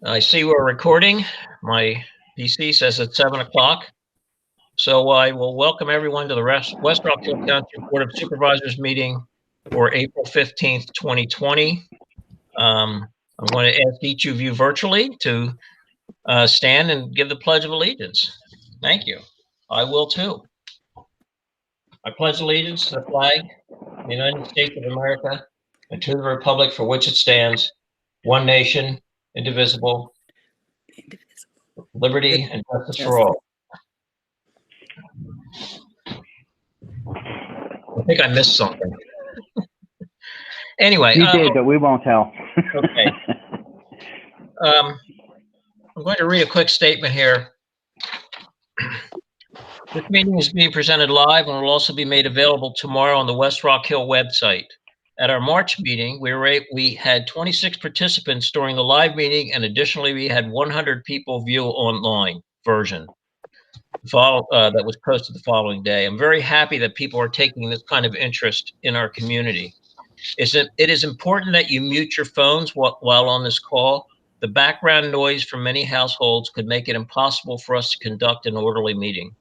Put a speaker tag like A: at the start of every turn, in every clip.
A: I see we're recording. My PC says it's 7 o'clock. So I will welcome everyone to the West Rock Hill Township Board of Supervisors meeting for April 15th, 2020. I'm going to ask each of you virtually to stand and give the Pledge of Allegiance. Thank you. I will too. I pledge allegiance to the flag of the United States of America and to the republic for which it stands, one nation, indivisible, liberty and justice for all. I think I missed something. Anyway.
B: You did, but we won't tell.
A: Okay. I'm going to read a quick statement here. This meeting is being presented live and will also be made available tomorrow on the West Rock Hill website. At our March meeting, we had 26 participants during the live meeting, and additionally, we had 100 people view online version that was posted the following day. I'm very happy that people are taking this kind of interest in our community. It is important that you mute your phones while on this call. The background noise from many households could make it impossible for us to conduct an orderly meeting.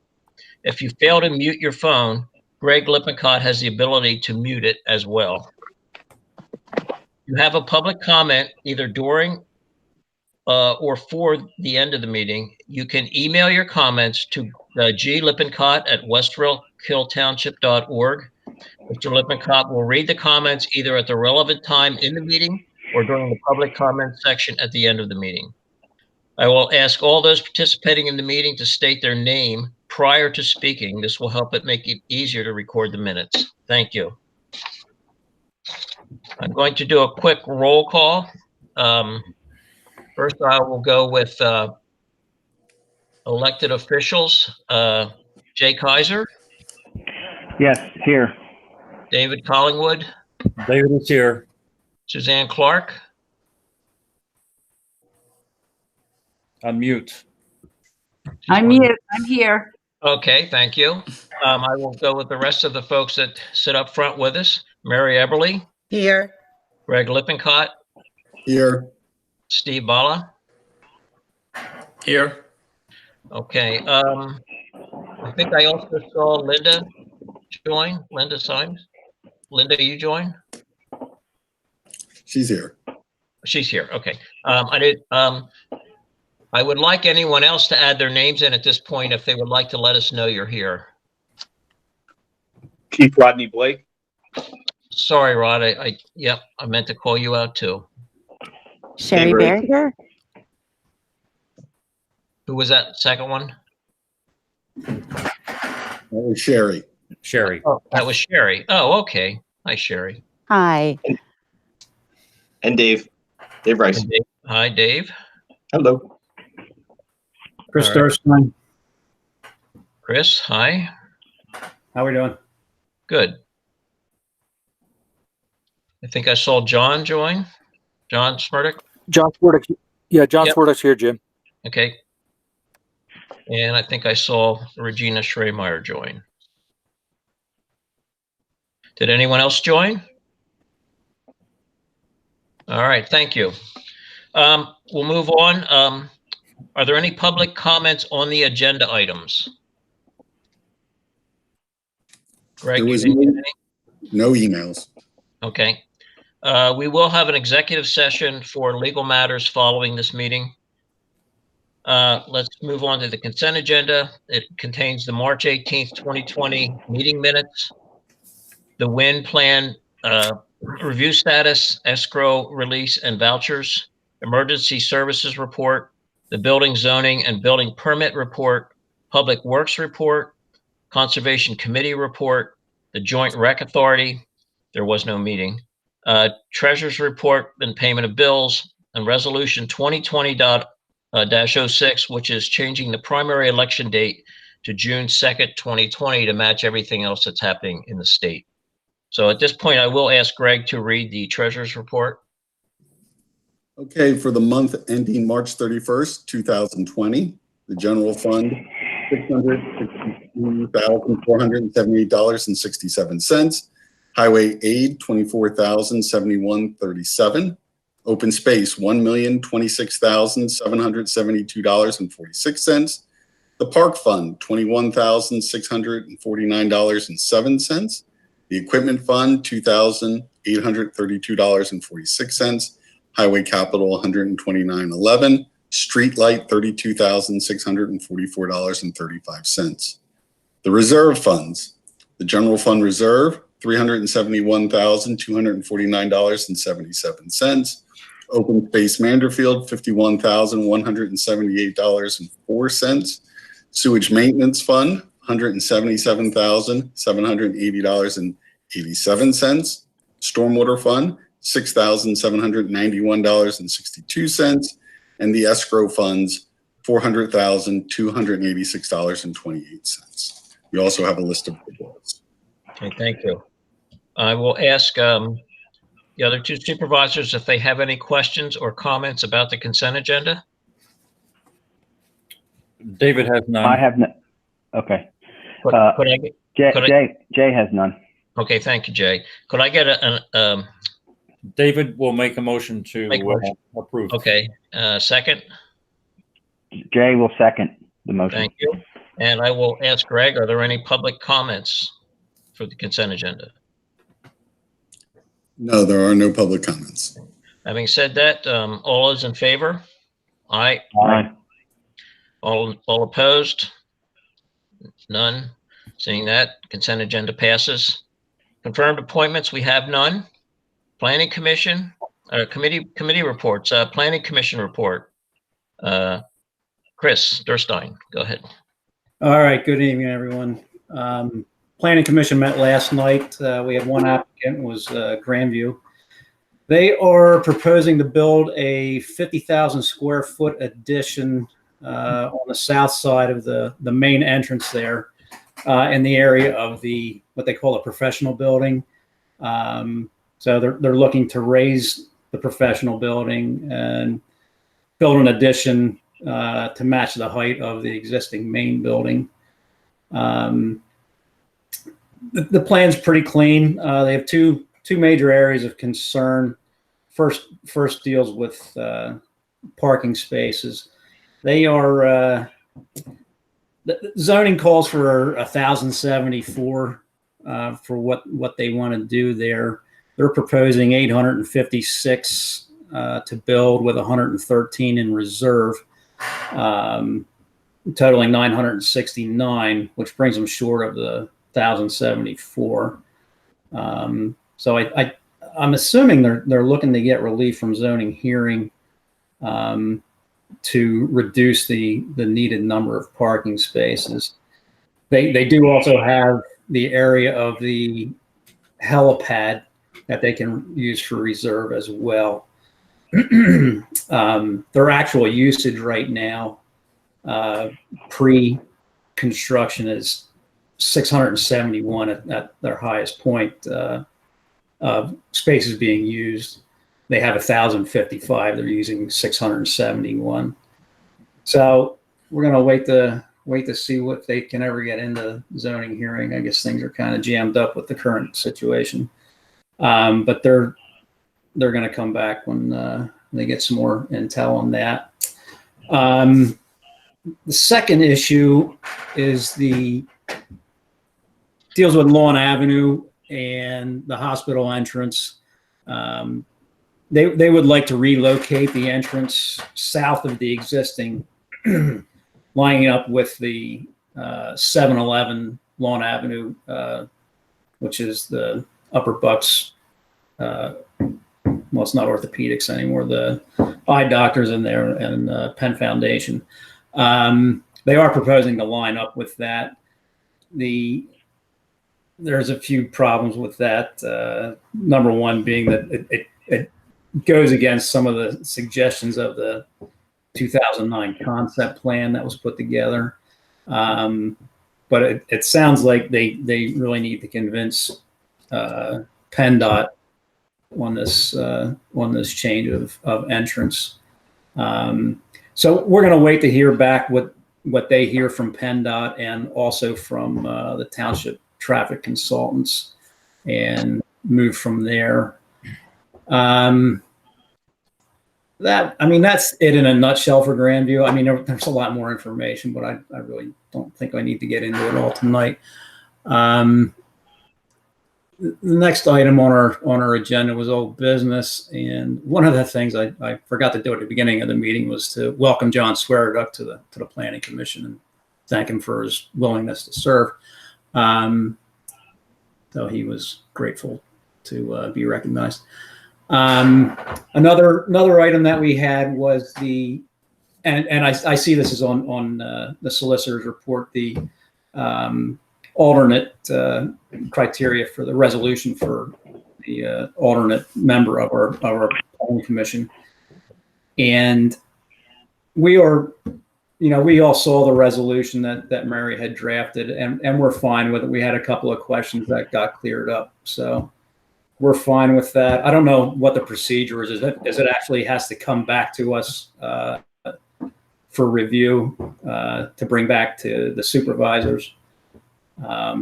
A: If you fail to mute your phone, Greg Lippincott has the ability to mute it as well. You have a public comment either during or for the end of the meeting. You can email your comments to glippincott@westrockhilltownship.org. Mr. Lippincott will read the comments either at the relevant time in the meeting or during the public comment section at the end of the meeting. I will ask all those participating in the meeting to state their name prior to speaking. This will help make it easier to record the minutes. Thank you. I'm going to do a quick roll call. First, I will go with elected officials. Jay Kaiser.
B: Yes, here.
A: David Collingwood.
C: David is here.
A: Suzanne Clark.
C: Unmute.
D: I'm here.
A: Okay, thank you. I will go with the rest of the folks that sit up front with us. Mary Eberly.
D: Here.
A: Greg Lippincott.
E: Here. Steve
A: Bala.
C: Here.
A: Okay. I think I also saw Linda join. Linda Symes. Linda, you join?
E: She's here.
A: She's here. Okay. I would like anyone else to add their names in at this point if they would like to let us know you're here.
F: Chief Rodney Blake.
A: Sorry, Rod. I meant to call you out too.
D: Sherry Berger.
A: Who was that second one?
E: That was Sherry.
C: Sherry.
A: Oh, that was Sherry. Oh, okay. Hi, Sherry.
D: Hi.
F: And Dave. Dave Rice.
A: Dave. Hi, Dave.
F: Hello.
C: Chris
A: All right.
C: Durstein.
A: Chris, hi.
C: How we doing?
A: Good. I think I saw John join. John Smurdick.
G: John Smurdick. Yeah, John Smurdick's here, Jim.
A: Okay. And I think I saw Regina Schremeyer join. Did anyone else join? All right, thank you. We'll move on. Are there any public comments on the agenda items? Greg,
E: There was
A: you didn't get any?
E: no emails.
A: Okay. We will have an executive session for legal matters following this meeting. Let's move on to the consent agenda. It contains the March 18th, 2020 meeting minutes, the WIN plan review status, escrow release and vouchers, emergency services report, the building zoning and building permit report, public works report, conservation committee report, the joint rec authority. There was no meeting. Treasurer's report and payment of bills, and resolution 2020-06, which is changing the primary election date to June 2nd, 2020 to match everything else that's happening in the state. So at this point, I will ask Greg to read the treasurer's report.
E: Okay, for the month ending March 31st, 2020, the general fund, $662,478.67. Highway aid, $24,071.37. Open space, $1,026,772.46. The park fund, $21,649.07. The equipment fund, $2,832.46. Highway capital, $129.11. Street light, $32,644.35. The reserve funds, the general fund reserve, $371,249.77. Open space Manderfield, $51,178.04. Sewage maintenance fund, $177,780.87. Stormwater fund, $6,791.62. And the escrow funds, $400,286.28. We also have a list of bills.
A: Okay, thank you. I will ask the other two supervisors if they have any questions or comments about the consent agenda.
C: David has none.
B: I have no, okay.
A: Could
B: Uh,
A: I get,
B: Jay,
A: Could I-
B: Jay has none.
A: okay, thank you, Jay. Could I get
C: David will make a motion to
A: Make a motion.
C: approve.
A: okay, second?
B: Jay will second the motion.
A: Thank you. And I will ask Greg, are there any public comments for the consent agenda?
E: No, there are no public comments.
A: Having said that, all those in favor? Aye.
B: Aye.
A: All opposed? None. Seeing that, consent agenda passes. Confirmed appointments, we have none. Planning Commission, committee reports, Planning Commission report. Chris Durstein, go ahead.
H: All right, good evening, everyone. Planning Commission met last night. We had one applicant, was Grandview. They are proposing to build a 50,000 square foot addition on the south side of the main entrance there in the area of what they call a professional building. So they're looking to raise the professional building and build an addition to match the height of the existing main building. The plan's pretty clean. They have two major areas of concern. First deals with parking spaces. They are the zoning calls for 1,074 for what they want to do there. They're proposing 856 to build with 113 in reserve, totaling 969, which brings them short of the 1,074. So I'm assuming they're looking to get relief from zoning hearing to reduce the needed number of parking spaces. They do also have the area of the helipad that they can use for reserve as well. Their actual usage right now, pre-construction, is 671 at their highest point of spaces being used. They have 1,055. They're using 671. So we're going to wait to see what they can ever get into zoning hearing. I guess things are kind of jammed up with the current situation. But they're going to come back when they get some more intel on that. The second issue is deals with Lawn Avenue and the hospital entrance. They would like to relocate the entrance south of the existing, lining up with the 7-Eleven Lawn Avenue, which is the Upper Bucks. Well, it's not orthopedics anymore. The eye doctors in there and Penn Foundation. They are proposing to line up with that. There's a few problems with that. Number one being that it goes against some of the suggestions of the 2009 concept plan that was put together. But it sounds like they really need to convince PennDOT on this change of entrance. So we're going to wait to hear back what they hear from PennDOT and also from the township traffic consultants and move from there. That's it in a nutshell for Grandview. I mean, there's a lot more information, but I really don't think I need to get into it all tonight. The next item on our agenda was old business, and one of the things I forgot to do at the beginning of the meeting was to welcome John Swearick to the Planning Commission and thank him for his willingness to serve. So he was grateful to be recognized. Another item that we had was and I see this is on the solicitor's report, the alternate criteria for the resolution for the alternate member of our planning commission. And we all saw the resolution that Mary had drafted, and we're fine with it. We had a couple of questions that got cleared up, so we're fine with that. I don't know what the procedure is. Is it actually has to come back to us for review to bring back to the supervisors?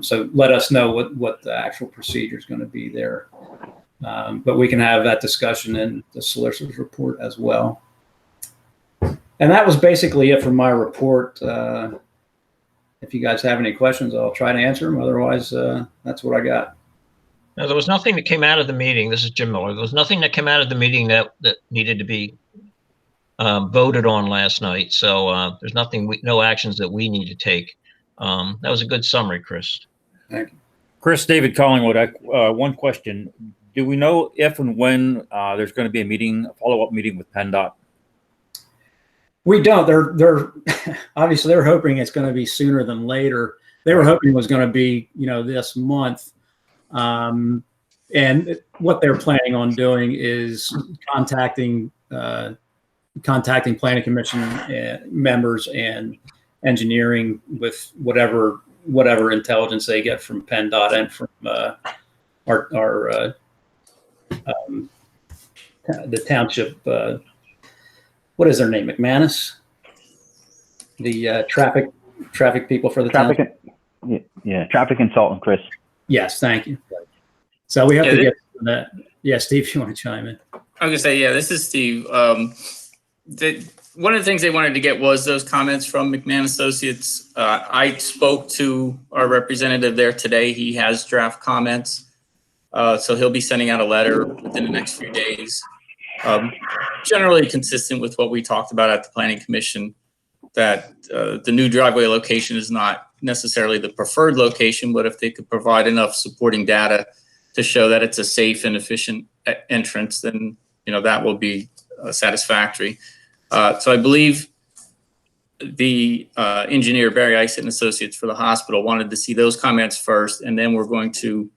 H: So let us know what the actual procedure is going to be there. But we can have that discussion in the solicitor's report as well. And that was basically it for my report. If you guys have any questions, I'll try to answer them. Otherwise, that's what I got.
A: Now, there was nothing that came out of the meeting. This is Jim Miller. There was nothing that came out of the meeting that needed to be voted on last night. So there's no actions that we need to take. That was a good summary, Chris.
H: Thank you.
C: Chris, David Collingwood, one question. Do we know if and when there's going to be a follow-up meeting with PennDOT?
H: We don't. They're obviously they're hoping it's going to be sooner than later. They were hoping it was going to be, this month. And what they're planning on doing is contacting planning commission members and engineering with whatever intelligence they get from PennDOT and from the township. What is their name? McManus, the traffic people for the
B: Traffic, yeah, traffic consultant, Chris.
H: Yes, thank you. So we have to get to that. Yeah, Steve, if you want to chime in.
I: I was gonna say, yeah, this is Steve. One of the things they wanted to get was those comments from McMahon Associates. I spoke to our representative there today. He has draft comments. So he'll be sending out a letter within the next few days. Generally consistent with what we talked about at the Planning Commission, that the new driveway location is not necessarily the preferred location, but if they could provide enough supporting data to show that it's a safe and efficient entrance, then that will be satisfactory. So I believe the engineer Barry Ice and Associates for the hospital wanted to see those comments first, and then we're going to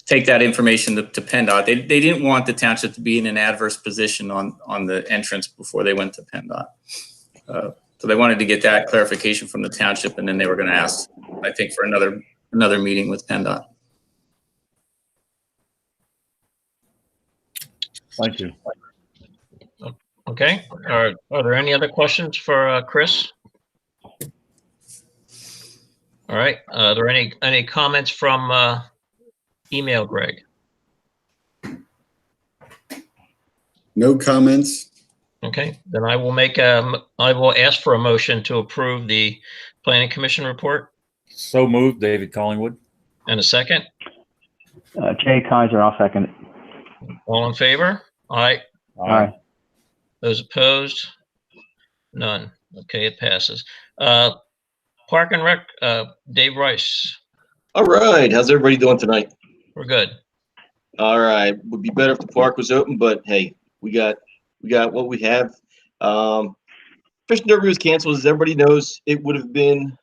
I: take that information to PennDOT. They didn't want the township to be in an adverse position on the entrance before they went to PennDOT. So they wanted to get that clarification from the township, and then they were going to ask, I think, for another meeting with PennDOT.
C: Thank you.
A: Okay. Are there any other questions for Chris? All right. Are there any comments from email, Greg?
E: No comments.
A: Okay, then I will ask for a motion to approve the Planning Commission report.
C: So moved, David Collingwood.
A: And a second?
B: Jay Kaiser, I'll second it.
A: All in favor? Aye.
B: Aye.
A: Those opposed? None. Okay, it passes. Park and Rec, Dave Rice.
F: All right. How's everybody doing tonight?
A: We're good.
F: All right. Would be better if the park was open, but hey, we got what we have. Fishing Derby was canceled, as everybody knows. It would have been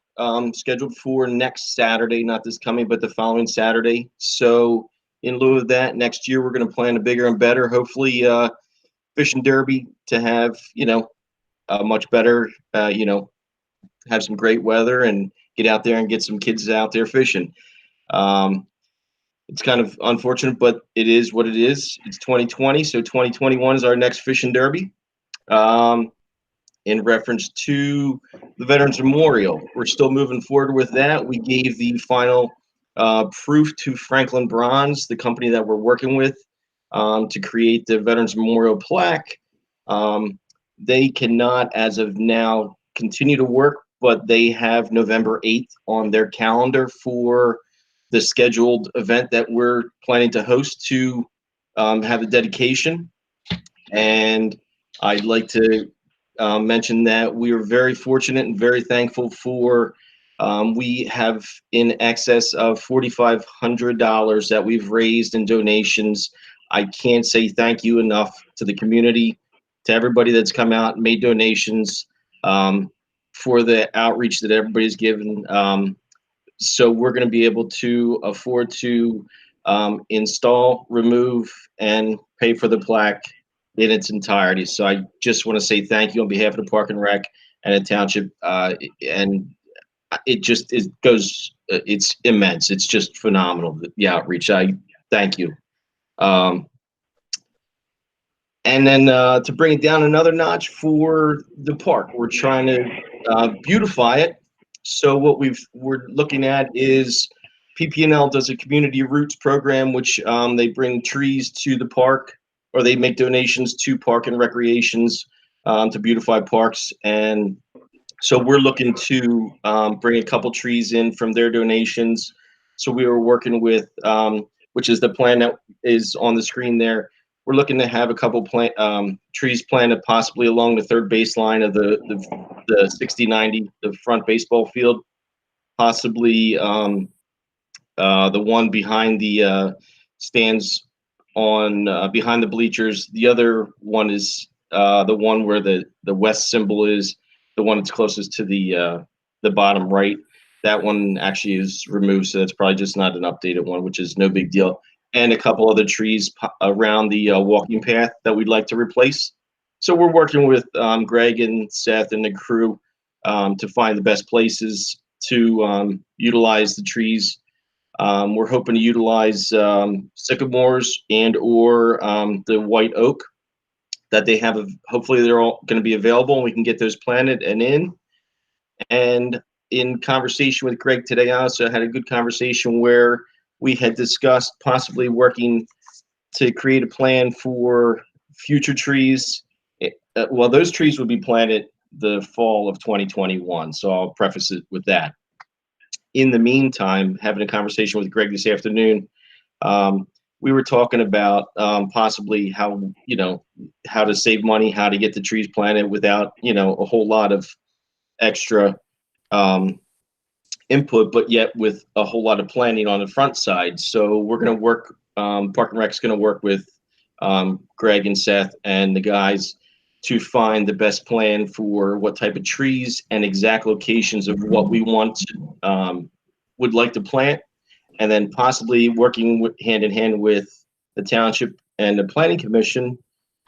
F: scheduled for next Saturday, not this coming, but the following Saturday. So in lieu of that, next year we're going to plan a bigger and better, hopefully, Fishing Derby to have, much better, have some great weather and get out there and get some kids out there fishing. It's kind of unfortunate, but it is what it is. It's 2020, so 2021 is our next Fishing Derby. In reference to the Veterans Memorial, we're still moving forward with that. We gave the final proof to Franklin Bronze, the company that we're working with, to create the Veterans Memorial plaque. They cannot, as of now, continue to work, but they have November 8th on their calendar for the scheduled event that we're planning to host to have a dedication. And I'd like to mention that we are very fortunate and very thankful for we have in excess of $4,500 that we've raised in donations. I can't say thank you enough to the community, to everybody that's come out and made donations for the outreach that everybody's given. So we're going to be able to afford to install, remove, and pay for the plaque in its entirety. So I just want to say thank you on behalf of the Park and Rec and the township. And it just it's immense. It's just phenomenal, the outreach. I thank you. And then to bring it down another notch for the park, we're trying to beautify it. So what we're looking at is PPNL does a community roots program, which they bring trees to the park, or they make donations to park and recreations to beautify parks. And so we're looking to bring a couple trees in from their donations. So we were working with, which is the plan that is on the screen there. We're looking to have a couple trees planted possibly along the third baseline of the 60-90, the front baseball field, possibly the one behind the stands on behind the bleachers. The other one is the one where the west symbol is, the one that's closest to the bottom right. That one actually is removed, so that's probably just not an updated one, which is no big deal. And a couple other trees around the walking path that we'd like to replace. So we're working with Greg and Seth and the crew to find the best places to utilize the trees. We're hoping to utilize sycamores and or the white oak that they have. Hopefully they're all going to be available and we can get those planted and in. And in conversation with Greg today, I also had a good conversation where we had discussed possibly working to create a plan for future trees. Well, those trees would be planted the fall of 2021. So I'll preface it with that. In the meantime, having a conversation with Greg this afternoon, we were talking about possibly how to save money, how to get the trees planted without, a whole lot of extra input, but yet with a whole lot of planning on the front side. So we're going to work, Park and Rec's going to work with Greg and Seth and the guys to find the best plan for what type of trees and exact locations of what we want to, would like to plant, and then possibly working hand in hand with the township and the planning commission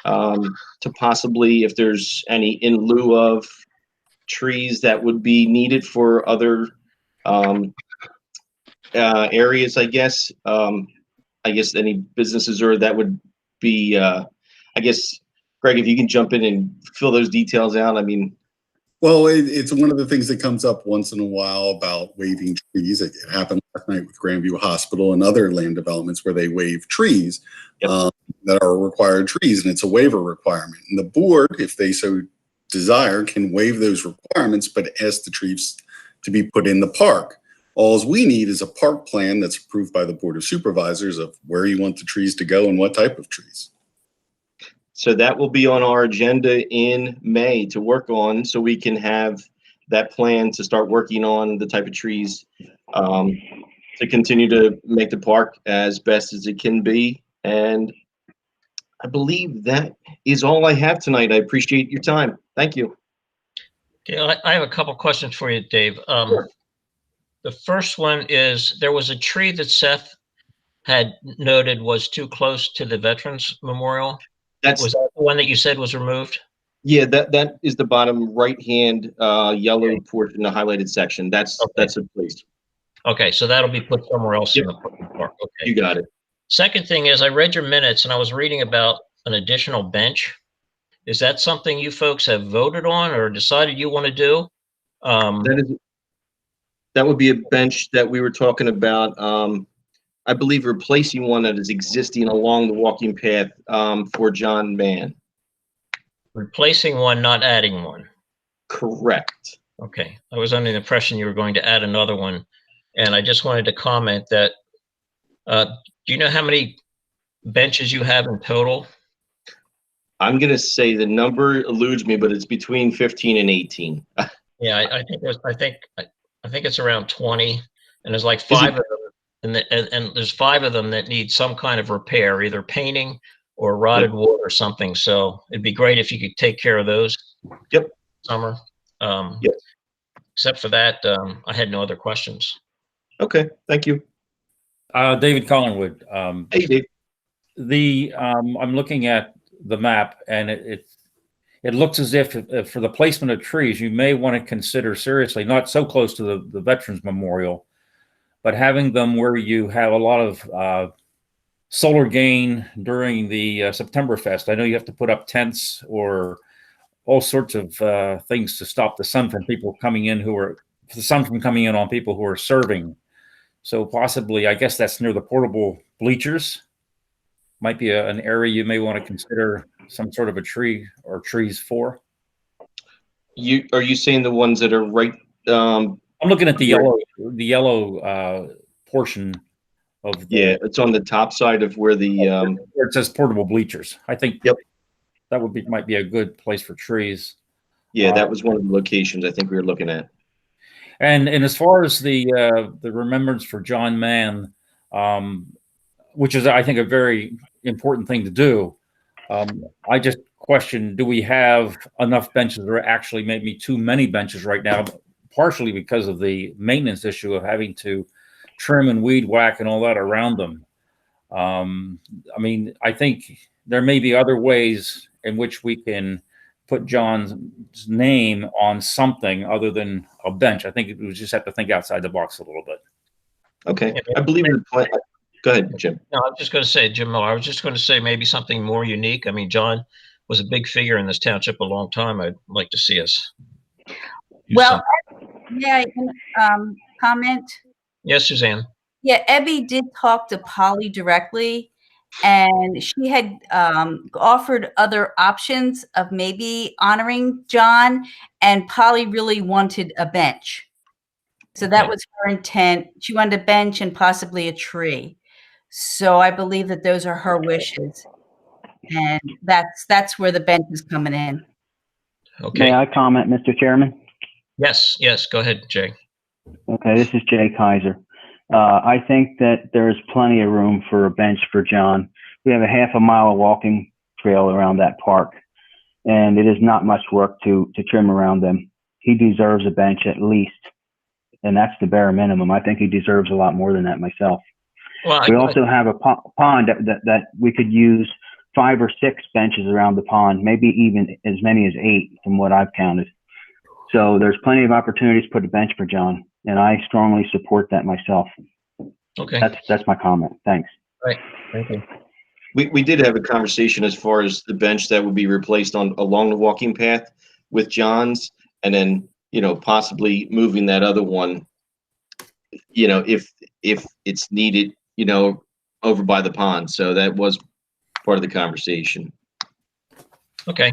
F: to possibly, if there's any in lieu of trees that would be needed for other areas, I guess any businesses, or that would be, I guess, Greg, if you can jump in and fill those details out. I mean,
E: well, it's one of the things that comes up once in a while about waiving trees. It happened last night with Grandview Hospital and other land developments where they waive trees. Yep. That are required trees, and it's a waiver requirement. And the board, if they so desire, can waive those requirements, but ask the trees to be put in the park. All we need is a park plan that's approved by the Board of Supervisors of where you want the trees to go and what type of trees.
F: So that will be on our agenda in May to work on, so we can have that plan to start working on the type of trees to continue to make the park as best as it can be. And I believe that is all I have tonight. I appreciate your time. Thank you.
A: Okay, I have a couple questions for you, Dave.
F: Sure.
A: The first one is, there was a tree that Seth had noted was too close to the Veterans Memorial. Was that the one that you said was removed?
F: Yeah, that is the bottom right-hand yellow portion, the highlighted section. That's a place.
A: Okay, so that'll be put somewhere else in the park. Okay,
F: you got it. Second
A: thing is, I read your minutes and I was reading about an additional bench. Is that something you folks have voted on or decided you want to do?
F: That would be a bench that we were talking about. I believe replacing one that is existing along the walking path for John Mann.
A: replacing one, not adding one.
F: Correct.
A: Okay, I was under the impression you were going to add another one. And I just wanted to comment that, do you know how many benches you have in total?
F: I'm gonna say the number eludes me, but it's between 15 and 18.
A: Yeah, I think it's around 20, and there's like
F: Is it-
A: 5 of them, and there's 5 of them that need some kind of repair, either painting or rotted wood or something. So it'd be great if you could take care of those.
F: Yep.
A: Summer.
F: Yep.
A: Except for that, I had no other questions.
F: Okay, thank you.
C: David Collingwood.
F: Hey, Dave.
C: I'm looking at the map, and it looks as if for the placement of trees, you may want to consider seriously, not so close to the Veterans Memorial, but having them where you have a lot of solar gain during the September Fest. I know you have to put up tents or all sorts of things to stop the sun from people coming in on people who are serving. So possibly, I guess that's near the portable bleachers. Might be an area you may want to consider some sort of a tree or trees for.
F: Are you saying the ones that are right?
C: I'm looking at the yellow portion of the.
F: Yeah, it's on the top side of where the
C: where it says portable bleachers. I think.
F: Yep.
C: That might be a good place for trees.
F: Yeah, that was one of the locations I think we were looking at.
C: And as far as the remembrance for John Mann, which is I think a very important thing to do. I just question: do we have enough benches, or actually maybe too many benches right now? Partially because of the maintenance issue of having to trim and weed whack and all that around them. I mean, I think there may be other ways in which we can put John's name on something other than a bench. I think we just have to think outside the box a little bit.
F: Okay, I believe in the plan. Go ahead, Jim.
A: No, I was just going to say, Jim Miller, I was just going to say maybe something more unique. I mean, John was a big figure in this township a long time. I'd like to see us.
D: Well, yeah, I can comment.
A: Yes, Suzanne.
D: Yeah, Ebby did talk to Polly directly, and she had offered other options of maybe honoring John, and Polly really wanted a bench. So that was her intent. She wanted a bench and possibly a tree. So I believe that those are her wishes, and that's where the bench is coming in.
A: Okay.
B: May I comment, Mr. Chairman?
A: Yes, go ahead, Jay.
B: Okay, this is Jay Kaiser. I think that there's plenty of room for a bench for John. We have a half a mile walking trail around that park, and it is not much work to trim around them. He deserves a bench at least, and that's the bare minimum. I think he deserves a lot more than that myself.
A: Well,
B: we also have a pond that we could use 5 or 6 benches around the pond, maybe even as many as 8 from what I've counted. So there's plenty of opportunities to put a bench for John, and I strongly support that myself.
A: Okay.
B: That's my comment. Thanks.
A: Right. Thank you.
F: We did have a conversation as far as the bench that would be replaced along the walking path with John's, and then possibly moving that other one, if it's needed, over by the pond. So that was part of the conversation.
A: Okay.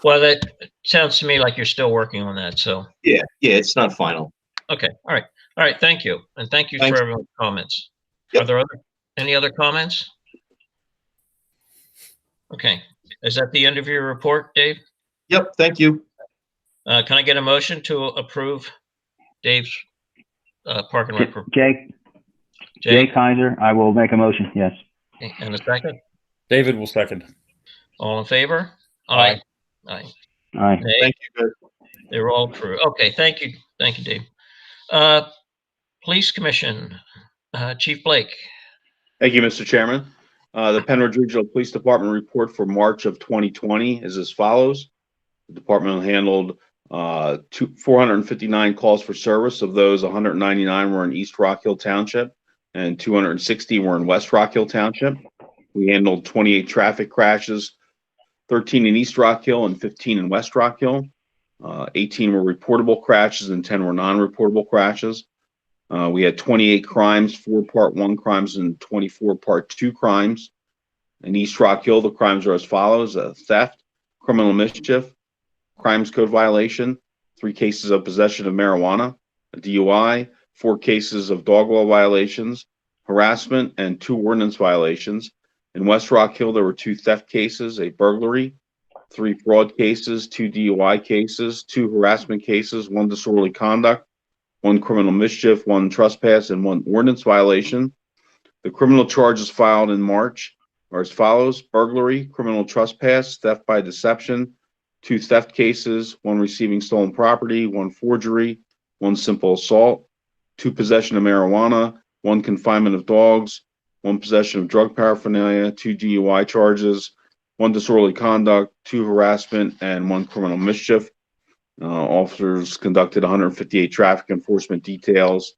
A: Well, that sounds to me like you're still working on that. So
F: yeah, it's not final.
A: Okay. All right. Thank you, and thank you
F: Thanks.
A: for everyone's comments.
F: Yep.
A: Are there any other comments? Okay. Is that the end of your report, Dave?
F: Yep. Thank you.
A: Can I get a motion to approve Dave's park and rec?
B: Jay Kaiser, I will make a motion. Yes.
A: Okay, and a second.
C: David will second.
A: All in favor?
C: Aye.
A: Aye.
B: Aye.
F: Thank you, guys.
A: They're all approved. Okay. Thank you, Dave. Police Commission, Chief Blake.
J: Thank you, Mr. Chairman. The Penridge Regional Police Department report for March of 2020 is as follows. The department handled 459 calls for service. Of those, 199 were in East Rock Hill Township and 260 were in West Rock Hill Township. We handled 28 traffic crashes, 13 in East Rock Hill and 15 in West Rock Hill. 18 were reportable crashes and 10 were non-reportable crashes. We had 28 crimes, 4 Part 1 crimes and 24 Part 2 crimes. In East Rock Hill, the crimes are as follows: theft, criminal mischief, crimes code violation, 3 cases of possession of marijuana, a DUI, 4 cases of dog law violations, harassment, and 2 ordinance violations. In West Rock Hill, there were 2 theft cases, a burglary, 3 fraud cases, 2 DUI cases, 2 harassment cases, 1 disorderly conduct, 1 criminal mischief, 1 trespass, and 1 ordinance violation. The criminal charges filed in March are as follows: burglary, criminal trespass, theft by deception, 2 theft cases, 1 receiving stolen property, 1 forgery, 1 simple assault, 2 possession of marijuana, 1 confinement of dogs, 1 possession of drug paraphernalia, 2 DUI charges, 1 disorderly conduct, 2 harassment, and 1 criminal mischief. Officers conducted 158 traffic enforcement details,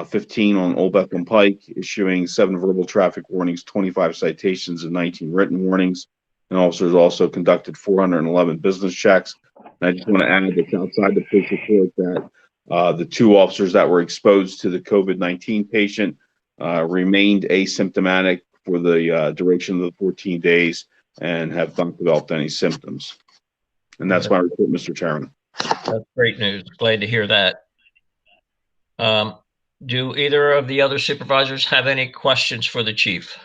J: 15 on Old Bethlehem Pike, issuing 7 verbal traffic warnings, 25 citations, and 19 written warnings. And officers also conducted 411 business checks. And I just want to add that outside the police report that the 2 officers that were exposed to the COVID-19 patient remained asymptomatic for the duration of the 14 days and have not developed any symptoms. And that's my report, Mr. Chairman.
A: That's great news. Glad to hear that. Do either of the other supervisors have any questions for the chief?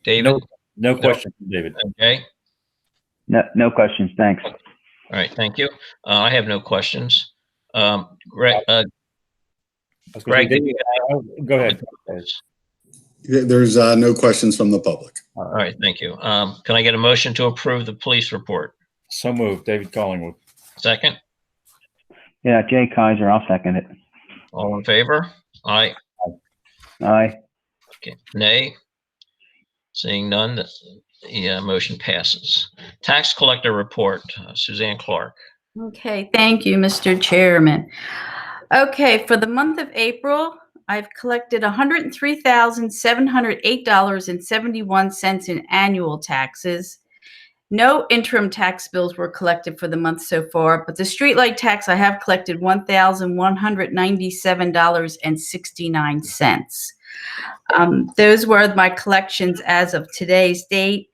A: David?
C: No question, David.
A: Okay.
B: No questions. Thanks.
A: All right. Thank you. I have no questions. Greg,
C: David, go ahead.
E: There's no questions from the public.
A: All right. Thank you. Can I get a motion to approve the police report?
C: So moved. David Collingwood.
A: Second?
B: Yeah, Jay Kaiser, I'll second it.
A: All in favor? Aye.
B: Aye.
A: Okay. Nay? Seeing none, the motion passes. Tax collector report, Suzanne Clark.
D: Okay, thank you, Mr. Chairman. Okay, for the month of April, I've collected $103,708.71 in annual taxes. No interim tax bills were collected for the month so far, but the streetlight tax I have collected $1,197.69. Those were my collections as of today's date.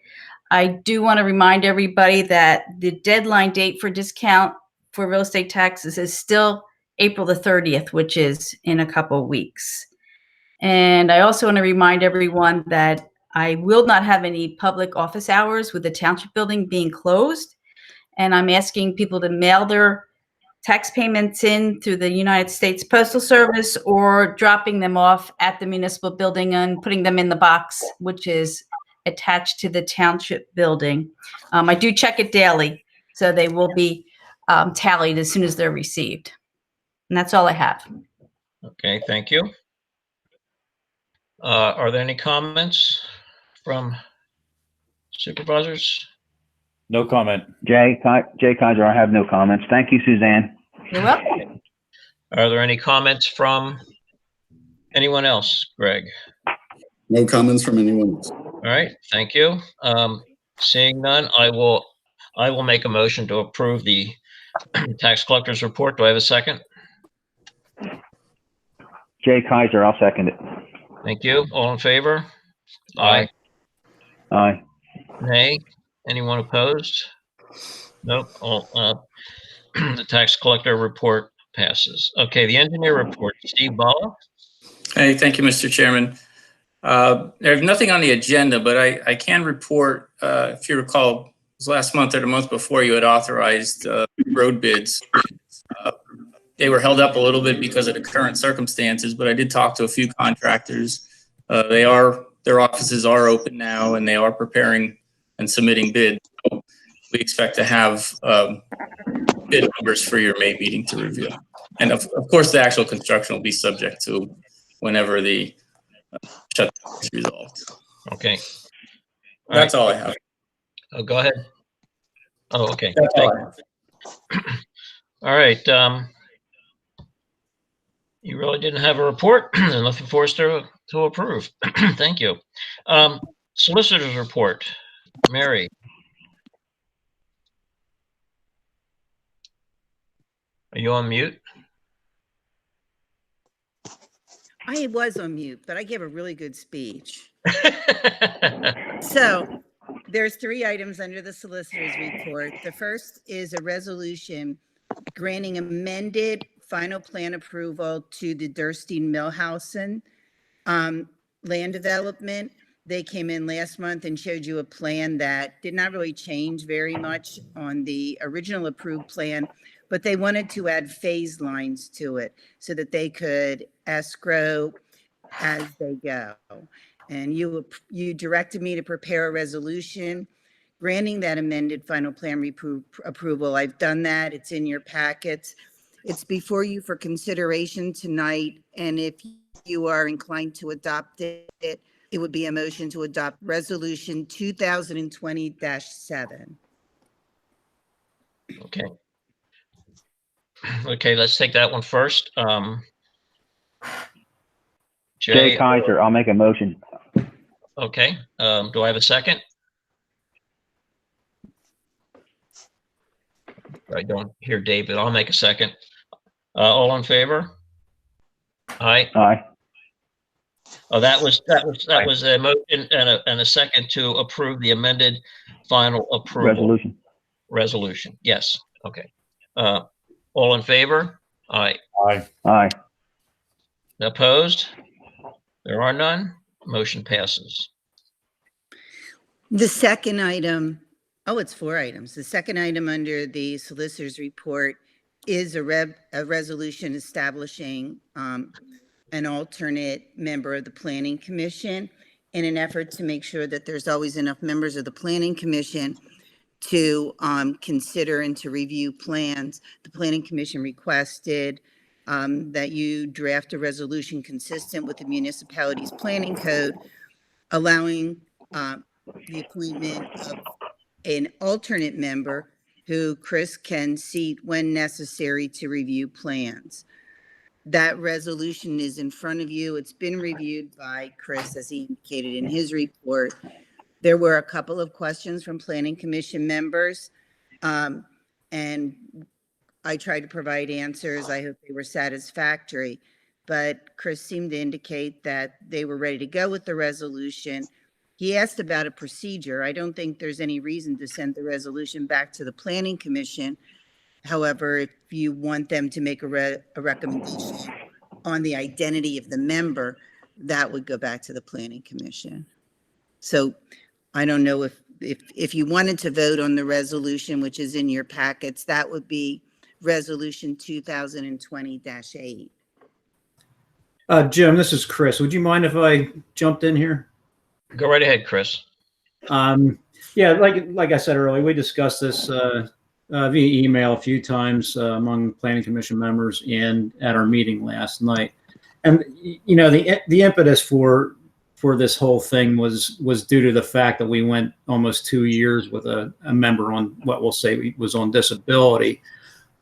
D: I do want to remind everybody that the deadline date for discount for real estate taxes is still April the 30th, which is in a couple of weeks. And I also want to remind everyone that I will not have any public office hours with the township building being closed. And I'm asking people to mail their tax payments in through the United States Postal Service or dropping them off at the municipal building and putting them in the box, which is attached to the township building. I do check it daily, so they will be tallied as soon as they're received. And that's all I have.
A: Okay, thank you. Are there any comments from supervisors?
C: No comment.
B: Jay Kaiser, I have no comments. Thank you, Suzanne.
D: You're welcome.
A: Are there any comments from anyone else, Greg?
E: No comments from anyone else.
A: All right, thank you. Seeing none, I will make a motion to approve the tax collector's report. Do I have a second?
B: Jay Kaiser, I'll second it.
A: Thank you. All in favor?
C: Aye.
B: Aye.
A: Nay? Anyone opposed? Nope. All, the tax collector report passes. Okay, the engineer report, Steve Balla.
I: Hey, thank you, Mr. Chairman. There's nothing on the agenda, but I can report, if you recall, it was last month or the month before you had authorized road bids. They were held up a little bit because of the current circumstances, but I did talk to a few contractors. Their offices are open now and they are preparing and submitting bids. So we expect to have bid numbers for your May meeting to review. And of course, the actual construction will be subject to whenever the shutdown is resolved.
A: Okay.
I: That's all I have.
A: Oh, go ahead. Oh, okay.
I: That's all I have.
A: All right. You really didn't have a report. There's nothing for us to approve. Thank you. Solicitor's report. Mary. Are you on mute?
K: I was on mute, but I gave a really good speech. So there's 3 items under the solicitor's report. The first is a resolution granting amended final plan approval to the Durstein Millhausen land development. They came in last month and showed you a plan that did not really change very much on the original approved plan, but they wanted to add phase lines to it so that they could escrow as they go. And you directed me to prepare a resolution granting that amended final plan approval. I've done that. It's in your packets. It's before you for consideration tonight. And if you are inclined to adopt it, it would be a motion to adopt resolution 2020-7.
A: Okay. Okay, let's take that one first.
B: Jay Kaiser, I'll make a motion.
A: Okay, do I have a second? I don't hear David. I'll make a second. All in favor? Aye.
B: Aye.
A: Oh, that was a motion and a second to approve the amended final approval. Resolution. Yes. Okay. All in favor? Aye.
C: Aye.
B: Aye.
A: Opposed? There are none. Motion passes.
K: The second item, it's 4 items. The second item under the solicitor's report is a resolution establishing an alternate member of the Planning Commission in an effort to make sure that there's always enough members of the Planning Commission to consider and to review plans. The Planning Commission requested that you draft a resolution consistent with the municipality's planning code, allowing the appointment of an alternate member who Chris can seat when necessary to review plans. That resolution is in front of you. It's been reviewed by Chris, as he indicated in his report. There were a couple of questions from Planning Commission members, and I tried to provide answers. I hope they were satisfactory, but Chris seemed to indicate that they were ready to go with the resolution. He asked about a procedure. I don't think there's any reason to send the resolution back to the Planning Commission. However, if you want them to make a recommendation on the identity of the member, that would go back to the Planning Commission. So I don't know if you wanted to vote on the resolution, which is in your packets, that would be resolution 2020-8.
H: Jim, this is Chris. Would you mind if I jumped in here?
A: Go right ahead, Chris.
H: Yeah, like I said earlier, we discussed this via email a few times among Planning Commission members and at our meeting last night. And you know, the impetus for this whole thing was due to the fact that we went almost 2 years with a member on what we'll say was on disability,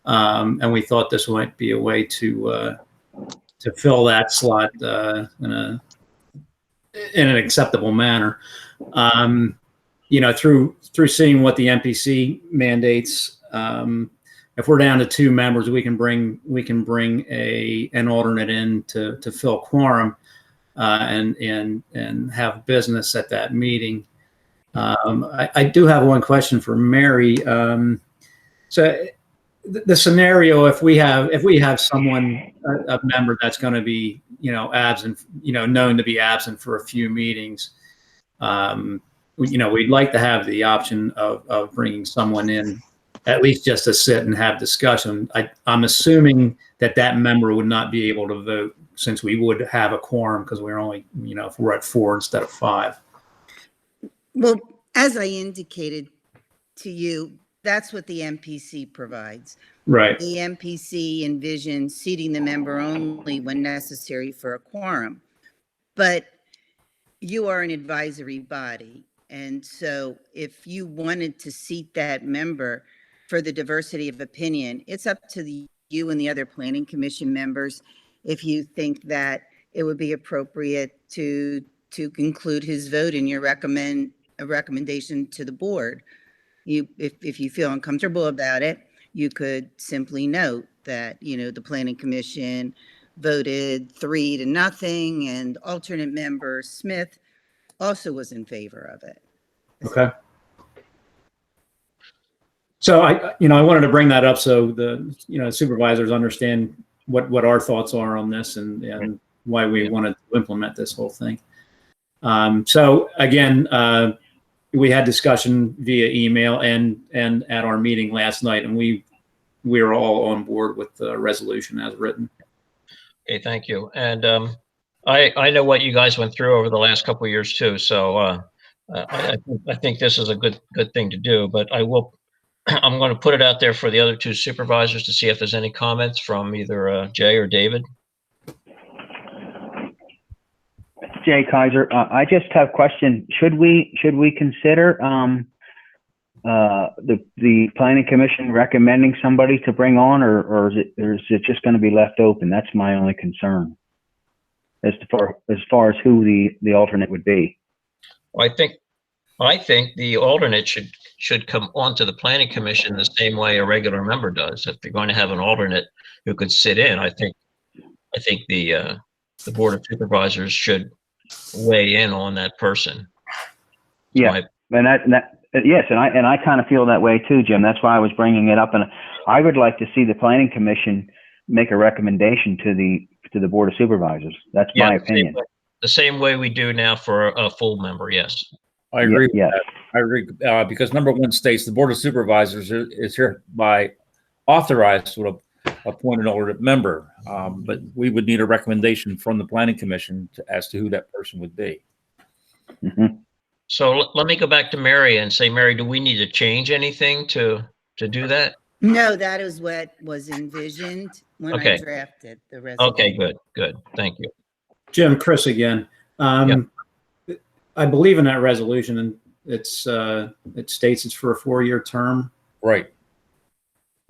H: and we thought this might be a way to fill that slot in an acceptable manner. You know, through seeing what the MPC mandates, if we're down to 2 members, we can bring an alternate in to fill quorum and have business at that meeting. I do have one question for Mary. So the scenario, if we have someone, a member that's going to be, absent, known to be absent for a few meetings, we'd like to have the option of bringing someone in, at least just to sit and have discussion. I'm assuming that member would not be able to vote, since we would have a quorum, because we're only, if we're at 4 instead of 5.
K: Well, as I indicated to you, that's what the MPC provides.
H: Right.
K: The MPC envisions seating the member only when necessary for a quorum. But you are an advisory body. And so if you wanted to seat that member for the diversity of opinion, it's up to you and the other Planning Commission members if you think that it would be appropriate to conclude his vote in your recommendation to the board. If you feel uncomfortable about it, you could simply note that, the Planning Commission voted 3-0, and alternate member Smith also was in favor of it.
H: Okay. So I wanted to bring that up so the, supervisors understand what our thoughts are on this and why we wanted to implement this whole thing. So again, we had discussion via email and at our meeting last night, and we are all on board with the resolution as written.
A: Okay, thank you. And I know what you guys went through over the last couple of years too. So I think this is a good thing to do. But I'm going to put it out there for the other two supervisors to see if there's any comments from either Jay or David.
B: Jay Kaiser, I just have a question. Should we consider the planning commission recommending somebody to bring on, or is it just going to be left open? That's my only concern as far as who the alternate would be.
A: Well, I think the alternate should come onto the planning commission the same way a regular member does. If you're going to have an alternate who could sit in, I think the board of supervisors should weigh in on that person.
B: Yeah, yes, and I kind of feel that way too, Jim. That's why I was bringing it up, and I would like to see the planning commission make a recommendation to the board of supervisors. That's my opinion.
A: The same way we do now for a full member. Yes,
C: I agree.
B: Yeah,
C: with that. I agree because number 1 states the board of supervisors is hereby authorized to appoint an alternate member, but we would need a recommendation from the planning commission as to who that person would be.
B: Mm-hmm.
A: So let me go back to Mary and say, Mary, do we need to change anything to do that?
K: No, that is what was envisioned when I drafted the resolution.
A: Okay, good. Thank you.
H: Jim, Chris again. I believe in that resolution, and it states it's for a 4-year term.
C: Right.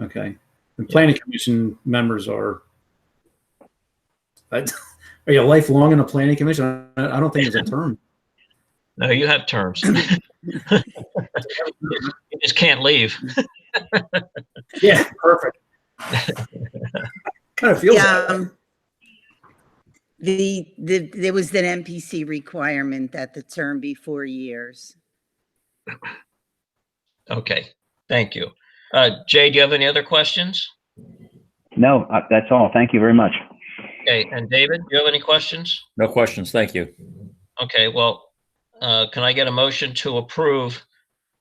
H: Okay. The planning commission members are you lifelong in a planning commission? I don't think it's a term.
A: No, you have terms. You just can't leave.
H: Yeah, perfect. Kind of feels that way.
K: There was an MPC requirement that the term be 4 years.
A: Okay, thank you. Jay, do you have any other questions?
B: No, that's all. Thank you very much.
A: Okay, and David, do you have any questions?
C: No questions. Thank you.
A: Okay, well, can I get a motion to approve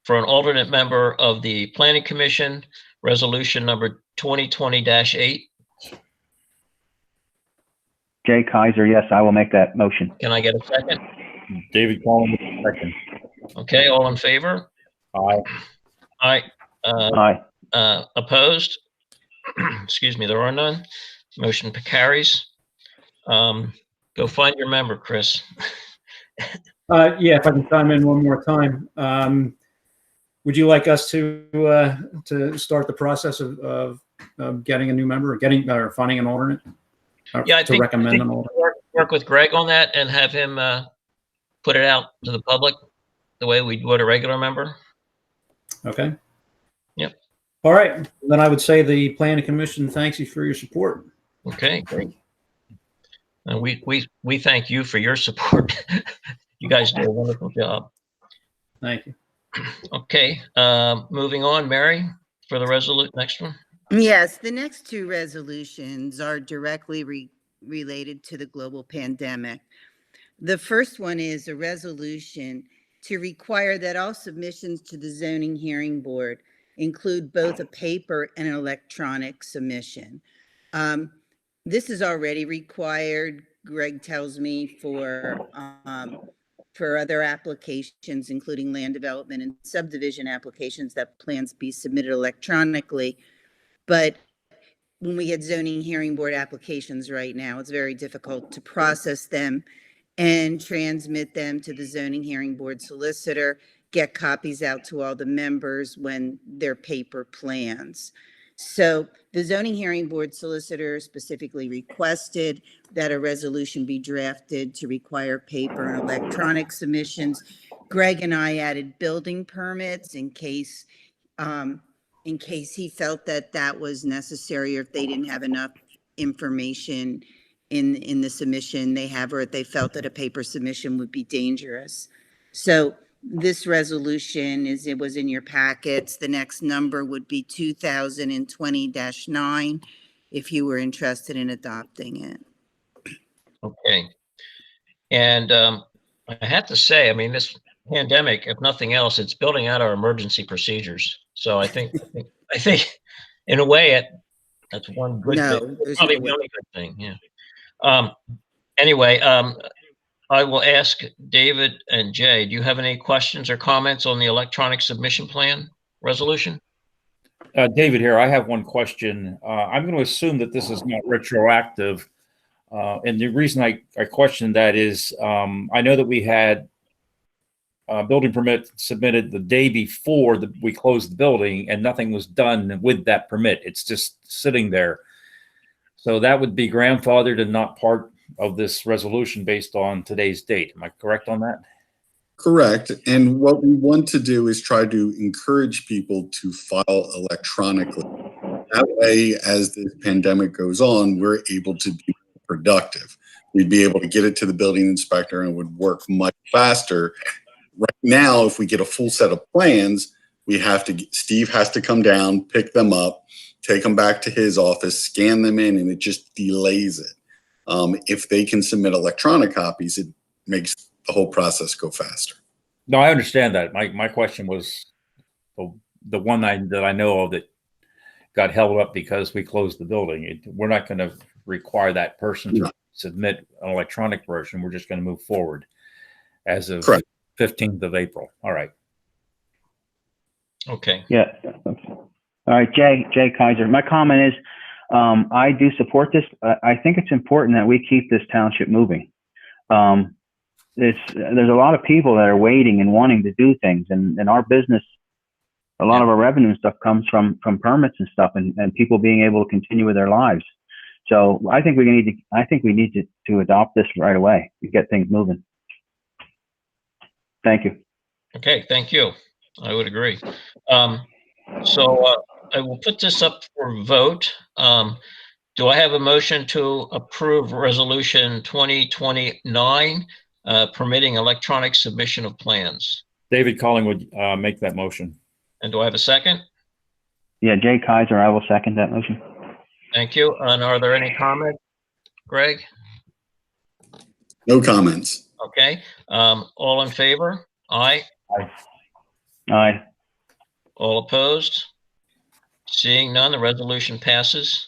A: for an alternate member of the Planning Commission, resolution number 2020-8?
B: Jay Kaiser, yes, I will make that motion.
A: Can I get a second?
C: David Collin with a second.
A: Okay, all in favor?
C: Aye.
A: Aye.
B: Aye.
A: Opposed? Excuse me, there are none. Motion carries. Go find your member, Chris.
H: Yeah, if I can chime in one more time. Would you like us to start the process of getting a new member, or finding an alternate?
A: Yeah, I think
H: recommend an alternate.
A: Work with Greg on that and have him put it out to the public the way we would a regular member.
H: Okay.
A: Yep.
H: All right. Then I would say the planning commission thanks you for your support.
A: Okay, great. And we thank you for your support. You guys do a wonderful job.
H: Thank you.
A: Okay, moving on, Mary, for the next one.
K: Yes, the next 2 resolutions are directly related to the global pandemic. The first one is a resolution to require that all submissions to the zoning hearing board include both a paper and an electronic submission. This is already required, Greg tells me, for other applications, including land development and subdivision applications, that plans be submitted electronically. But when we get zoning hearing board applications right now, it's very difficult to process them and transmit them to the zoning hearing board solicitor, get copies out to all the members when they're paper plans. So the zoning hearing board solicitor specifically requested that a resolution be drafted to require paper and electronic submissions. Greg and I added building permits in case he felt that was necessary, or if they didn't have enough information in the submission they have, or if they felt that a paper submission would be dangerous. So this resolution it was in your packets. The next number would be 2020-9 if you were interested in adopting it.
A: Okay. And I have to say, I mean, this pandemic, if nothing else, it's building out our emergency procedures. So I think in a way, that's one good
K: No,
A: thing.
K: there's
A: Probably
K: no
A: the
K: way.
A: only good thing. Yeah. Anyway, I will ask David and Jay, do you have any questions or comments on the electronic submission plan resolution?
C: David here. I have one question. I'm going to assume that this is not retroactive. And the reason I question that is I know that we had a building permit submitted the day before we closed the building, and nothing was done with that permit. It's just sitting there. So that would be grandfathered and not part of this resolution based on today's date. Am I correct on that?
E: Correct. And what we want to do is try to encourage people to file electronically. That way, as the pandemic goes on, we're able to be productive. We'd be able to get it to the building inspector and it would work much faster. Right now, if we get a full set of plans, Steve has to come down, pick them up, take them back to his office, scan them in, and it just delays it. If they can submit electronic copies, it makes the whole process go faster.
C: No, I understand that. My question was the one that I know of that got held up because we closed the building. We're not going to require that person to submit an electronic version. We're just going to move forward as of
E: Correct.
C: 15th of April. All right.
A: Okay.
B: Yeah. All right, Jay Kaiser. My comment is, I do support this. I think it's important that we keep this township moving. There's a lot of people that are waiting and wanting to do things, and our business, a lot of our revenue and stuff comes from permits and stuff, and people being able to continue with their lives. So I think we need to adopt this right away to get things moving. Thank you.
A: Okay, thank you. I would agree. So I will put this up for vote. Do I have a motion to approve resolution 2029 permitting electronic submission of plans?
C: David Calling would make that motion.
A: And do I have a second?
B: Yeah, Jay Kaiser, I will second that motion.
A: Thank you. And are there any comments, Greg?
E: No comments.
A: Okay. All in favor? Aye.
B: Aye.
A: All opposed? Seeing none, the resolution passes.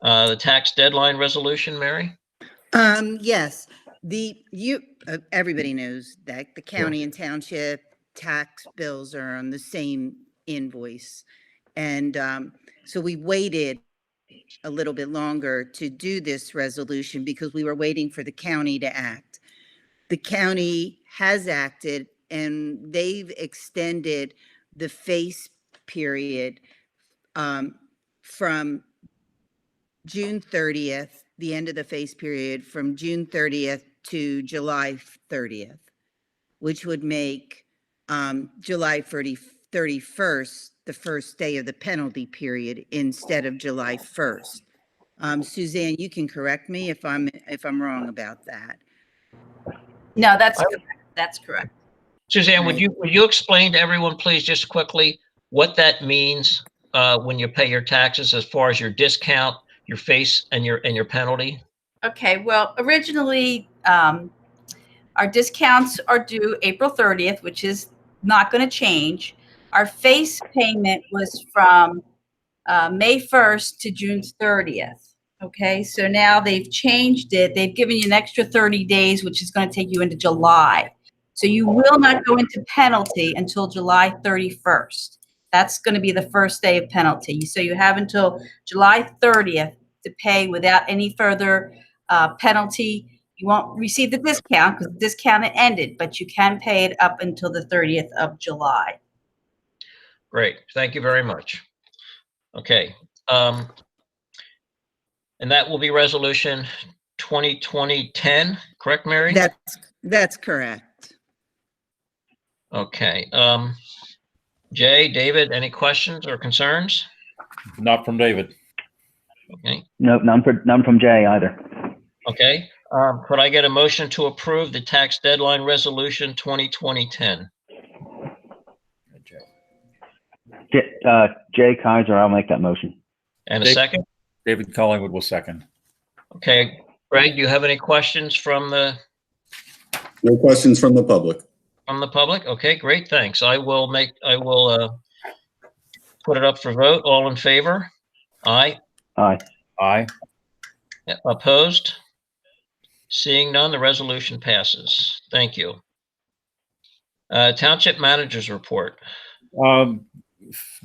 A: The tax deadline resolution, Mary?
K: Yes, everybody knows that the county and township tax bills are on the same invoice. And so we waited a little bit longer to do this resolution because we were waiting for the county to act. The county has acted, and they've extended the face period from June 30th, the end of the face period, from June 30th to July 30th, which would make July 31st the first day of the penalty period instead of July 1st. Suzanne, you can correct me if I'm wrong about that.
D: No, that's correct. That's correct.
A: Suzanne, would you explain to everyone, please, just quickly, what that means when you pay your taxes as far as your discount, your face, and your penalty?
D: Okay, well, originally, our discounts are due April 30th, which is not going to change. Our face payment was from May 1st to June 30th. Okay, so now they've changed it. They've given you an extra 30 days, which is going to take you into July. So you will not go into penalty until July 31st. That's going to be the first day of penalty. So you have until July 30th to pay without any further penalty. You won't receive the discount because the discount ended, but you can pay it up until the 30th of July.
A: Great. Thank you very much. Okay. And that will be resolution 2020-10, correct, Mary?
K: That's correct.
A: Okay. Jay, David, any questions or concerns?
C: Not from David.
A: Okay.
B: No, none from Jay either.
A: Okay, could I get a motion to approve the tax deadline resolution 2020-10?
B: Jay Kaiser, I'll make that motion.
A: And a
C: Dave-
A: second?
C: David Collingwood will second.
A: Okay, Greg, do you have any questions from the
E: No questions from the public.
A: Okay, great, thanks. I will put it up for vote. All in favor? Aye.
B: Aye.
C: Aye.
A: Opposed? Seeing none, the resolution passes. Thank you. Township Managers Report.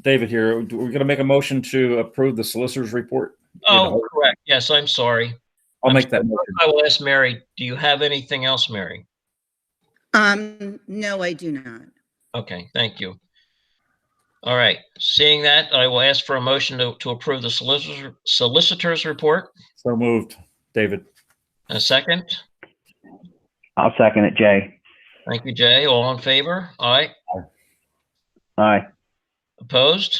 C: David here. We're going to make a motion to approve the solicitor's report.
A: Oh, correct. Yes, I'm sorry.
C: I'll make that motion.
A: I will ask Mary, do you have anything else, Mary?
K: No, I do not.
A: Okay, thank you. All right, seeing that, I will ask for a motion to approve the solicitor's report.
C: So moved, David.
A: A second?
B: I'll second it, Jay.
A: Thank you, Jay. All in favor? Aye.
B: Aye.
A: Opposed?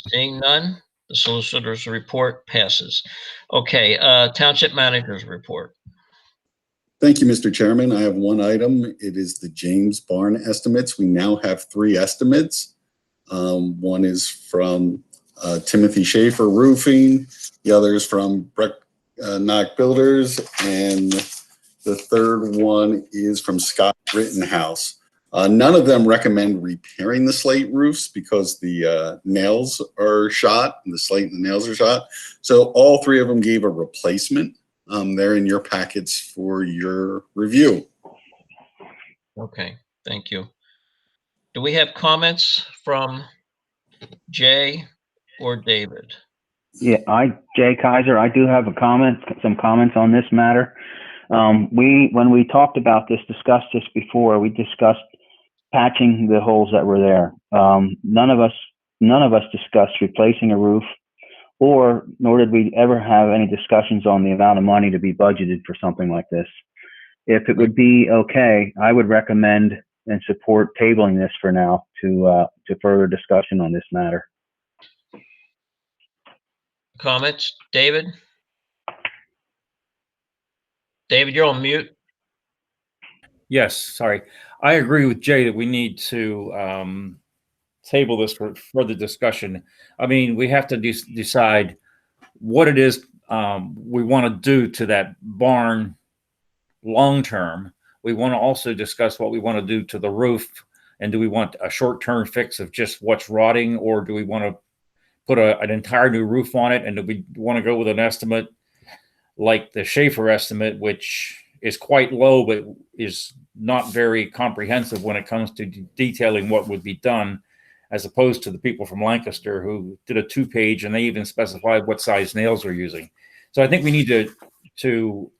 A: Seeing none, the solicitor's report passes. Okay, Township Manager's Report.
E: Thank you, Mr. Chairman. I have one item. It is the James Barn estimates. We now have 3 estimates. One is from Timothy Schaefer Roofing. The other is from Knock Builders. And the third one is from Scott Rittenhouse. None of them recommend repairing the slate roofs because the nails are shot, and the slate and the nails are shot. So all 3 of them gave a replacement. They're in your packets for your review.
A: Okay, thank you. Do we have comments from Jay or David?
B: Yeah, Jay Kaiser, I do have some comments on this matter. When we talked about this, discussed this before, we discussed patching the holes that were there. None of us discussed replacing a roof, nor did we ever have any discussions on the amount of money to be budgeted for something like this. If it would be okay, I would recommend and support tabling this for now to further discussion on this matter.
A: Comments, David? David, you're on mute.
C: Yes, sorry. I agree with Jay that we need to table this for further discussion. I mean, we have to decide what it is we want to do to that barn long term. We want to also discuss what we want to do to the roof, and do we want a short-term fix of just what's rotting, or do we want to put an entire new roof on it? And do we want to go with an estimate like the Schaefer estimate, which is quite low but is not very comprehensive when it comes to detailing what would be done, as opposed to the people from Lancaster who did a 2-page and they even specified what size nails they're using. So I think we need to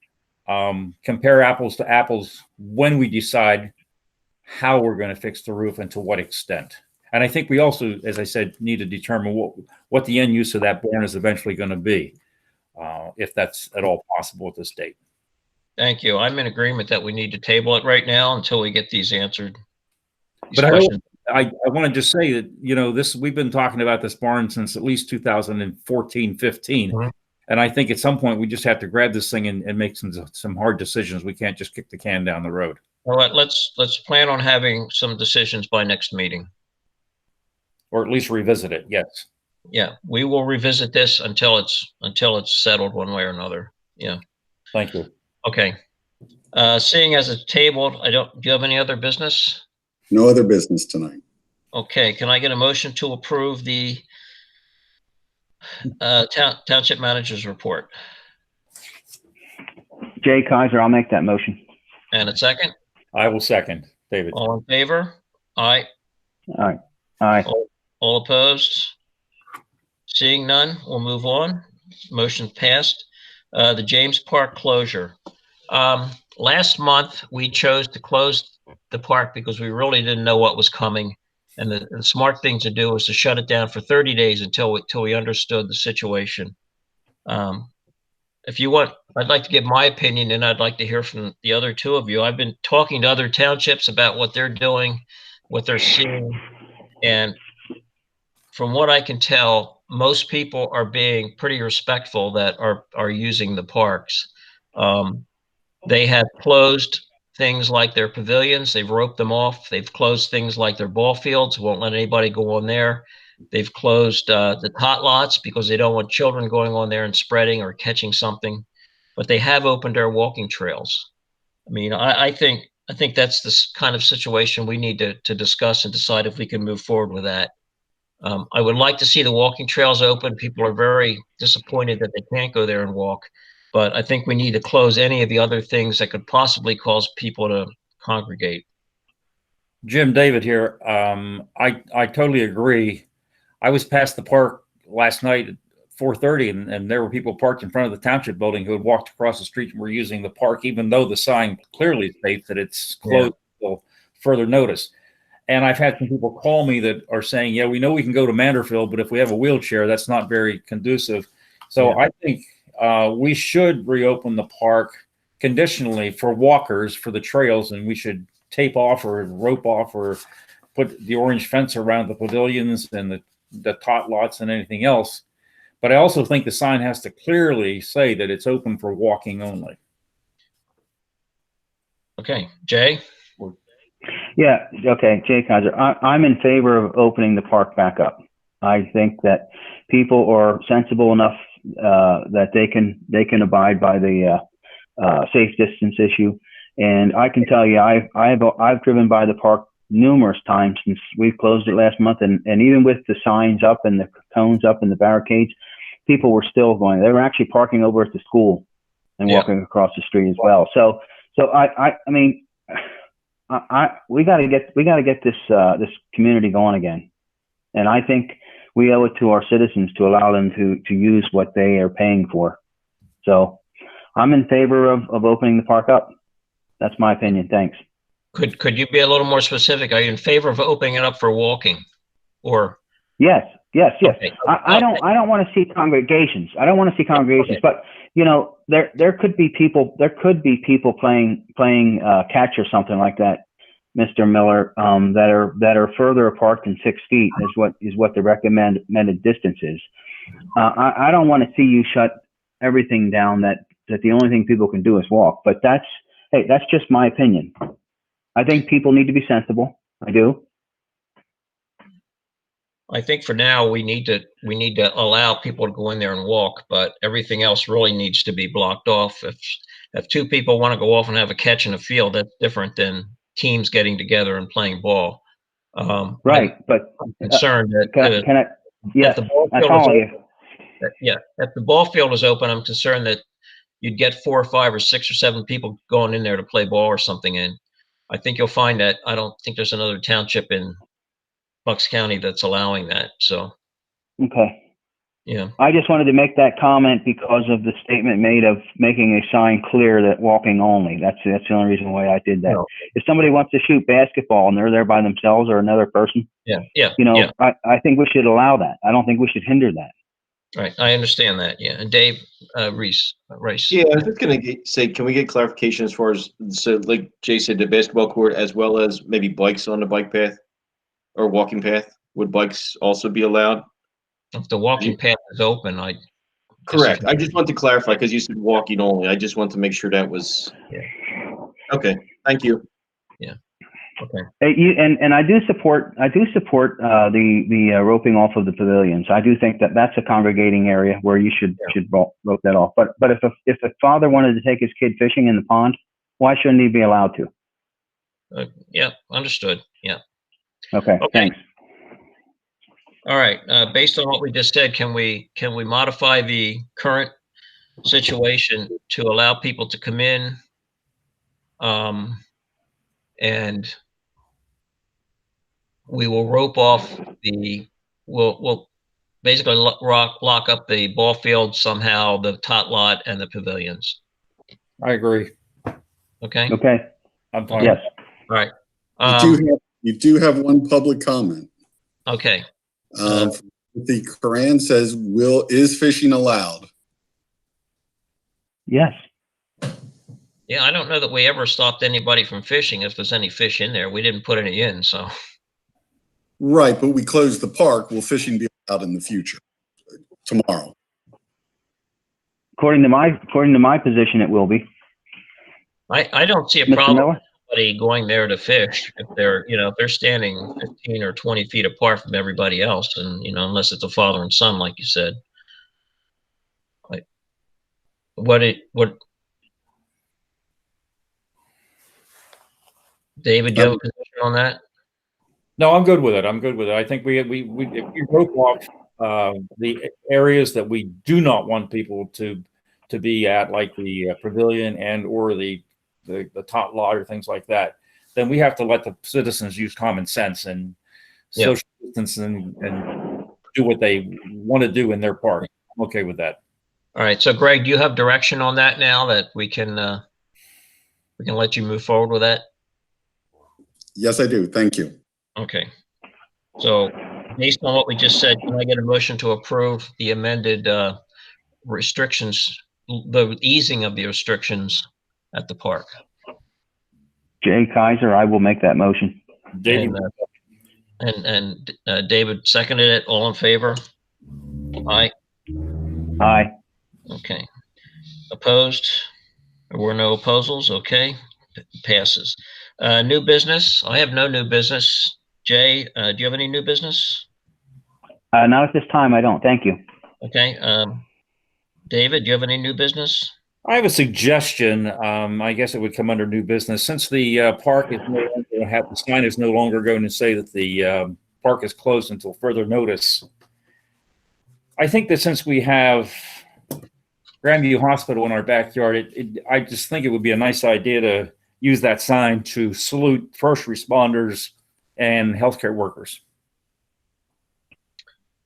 C: compare apples to apples when we decide how we're going to fix the roof and to what extent. And I think we also, as I said, need to determine what the end use of that barn is eventually going to be, if that's at all possible at this date.
A: Thank you. I'm in agreement that we need to table it right now until we get these answered.
C: But I want to just say that, we've been talking about this barn since at least 2014, 15. Mm-hmm. And I think at some point we just have to grab this thing and make some hard decisions. We can't just kick the can down the road.
A: All right, let's plan on having some decisions by next meeting.
C: Or at least revisit it, yes.
A: Yeah, we will revisit this until it's settled one way or another. Yeah.
C: Thank you.
A: Okay. Seeing as it's tabled, do you have any other business?
E: No other business tonight.
A: Okay, can I get a motion to approve the Township Manager's Report?
B: Jay Kaiser, I'll make that motion.
A: And a second?
C: I will second, David.
A: All in favor? Aye.
B: Aye. Aye.
A: All opposed? Seeing none, we'll move on. Motion passed. The James Park closure. Last month, we chose to close the park because we really didn't know what was coming. And the smart thing to do was to shut it down for 30 days until we understood the situation. If you want, I'd like to give my opinion, and I'd like to hear from the other 2 of you. I've been talking to other townships about what they're doing, what they're seeing, and from what I can tell, most people are being pretty respectful that are using the parks. They have closed things like their pavilions. They've roped them off. They've closed things like their ball fields. Won't let anybody go on there. They've closed the tot lots because they don't want children going on there and spreading or catching something. But they have opened our walking trails. I mean, I think that's the kind of situation we need to discuss and decide if we can move forward with that. I would like to see the walking trails open. People are very disappointed that they can't go there and walk, but I think we need to close any of the other things that could possibly cause people to congregate.
C: Jim, David here. I totally agree. I was past the park last night at 4:30, and there were people parked in front of the township building who had walked across the street and were using the park, even though the sign clearly states that it's closed until further notice. And I've had some people call me that are saying, yeah, we know we can go to Manderfield, but if we have a wheelchair, that's not very conducive. So I think we should reopen the park conditionally for walkers, for the trails, and we should tape off or rope off or put the orange fence around the pavilions and the tot lots and anything else. But I also think the sign has to clearly say that it's open for walking only.
A: Okay, Jay?
B: Yeah, okay, Jay Kaiser. I'm in favor of opening the park back up. I think that people are sensible enough that they can abide by the safe distance issue. And I can tell you, I've driven by the park numerous times since we closed it last month, and even with the signs up and the cones up and the barricades, people were still going. They were actually parking over at the school and walking across the street as well. So I mean, we got to get this community going again, and I think we owe it to our citizens to allow them to use what they are paying for. So I'm in favor of opening the park up. That's my opinion. Thanks.
A: Could you be a little more specific? Are you in favor of opening it up for walking, or?
B: Yes.
A: Okay.
B: I don't want to see congregations. I don't want to see congregations, but you know, there could be people playing catch or something like that, Mr. Miller, that are further apart than 6 feet is what the recommended distance is. I don't want to see you shut everything down that the only thing people can do is walk. But that's just my opinion. I think people need to be sensible. I do.
A: I think for now we need to allow people to go in there and walk, but everything else really needs to be blocked off. If two people want to go off and have a catch in a field, that's different than teams getting together and playing ball.
B: Right, but
A: I'm concerned that
B: can I? Yes, I follow you.
A: If the ball field is open, I'm concerned that you'd get 4 or 5 or 6 or 7 people going in there to play ball or something. And I think you'll find that I don't think there's another township in Bucks County that's allowing that. So,
B: okay.
A: Yeah.
B: I just wanted to make that comment because of the statement made of making a sign clear that walking only. That's the only reason why I did that. No. If somebody wants to shoot basketball and they're there by themselves or another person, I think we should allow that. I don't think we should hinder that.
A: Right. I understand that. Yeah. And Dave Rice.
F: Yeah, I was just going to say, can we get clarification as far as, so like Jay said, the basketball court as well as maybe bikes on the bike path or walking path? Would bikes also be allowed?
A: If the walking path is open,
F: correct. I just want to clarify because you said walking only. I just want to make sure that was.
A: Yeah.
F: Okay. Thank you.
A: Yeah. Okay.
B: And I do support the roping off of the pavilions. I do think that that's a congregating area where you should rope that off. But if a father wanted to take his kid fishing in the pond, why shouldn't he be allowed to?
A: Yeah. Understood. Yeah.
B: Okay. Thanks.
A: All right. Based on what we just said, can we modify the current situation to allow people to come in, and we will rope off we'll basically lock up the ball field somehow, the tot lot and the pavilions.
C: I agree.
A: Okay.
B: Okay.
C: I'm fine.
B: Yes.
A: All right.
E: You do have one public comment.
A: Okay.
E: The Quran says, is fishing allowed?
B: Yes.
A: Yeah, I don't know that we ever stopped anybody from fishing if there's any fish in there. We didn't put any in, so.
E: Right, but we closed the park. Will fishing be allowed in the future, tomorrow?
B: According to my position, it will be.
A: I don't see a
B: Mr.
A: problem
B: Miller?
A: with anybody going there to fish if they're, if they're standing 15 or 20 feet apart from everybody else, and unless it's a father and son, like you said. Like, what, David, do you have a position on that?
C: No, I'm good with it. I'm good with it. I think if we broke off the areas that we do not want people to be at, like the pavilion and or the top lot or things like that, then we have to let the citizens use common sense and social distance and do what they want to do in their park. I'm okay with that.
A: All right. So, Greg, do you have direction on that now that we can let you move forward with that?
E: Yes, I do. Thank you.
A: Okay. So, based on what we just said, can I get a motion to approve the amended restrictions, the easing of the restrictions at the park?
B: Jay Kaiser, I will make that motion.
C: David,
A: And David seconded it. All in favor? Aye.
B: Aye.
A: Okay. Opposed? There were no opposals. Okay. Passes. New business. I have no new business. Jay, do you have any new business?
B: Not at this time, I don't. Thank you.
A: Okay. David, do you have any new business?
C: I have a suggestion. I guess it would come under new business. Since the park is no longer the sign is no longer going to say that the park is closed until further notice. I think that since we have Grandview Hospital in our backyard, I just think it would be a nice idea to use that sign to salute first responders and healthcare workers.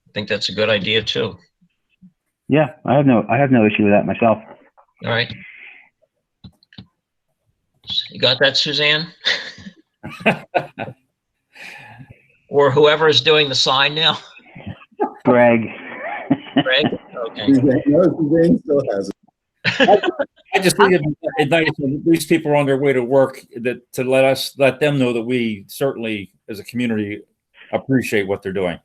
A: I think that's a good idea too.
B: Yeah, I have no issue with that myself.
A: All right. You got that, Suzanne? Or whoever is doing the sign now?
B: Greg.
A: Greg? Okay.
E: Suzanne still has it.
C: I just think it's nice when these people are on their way to work to let them know that we certainly, as a community, appreciate what they're doing.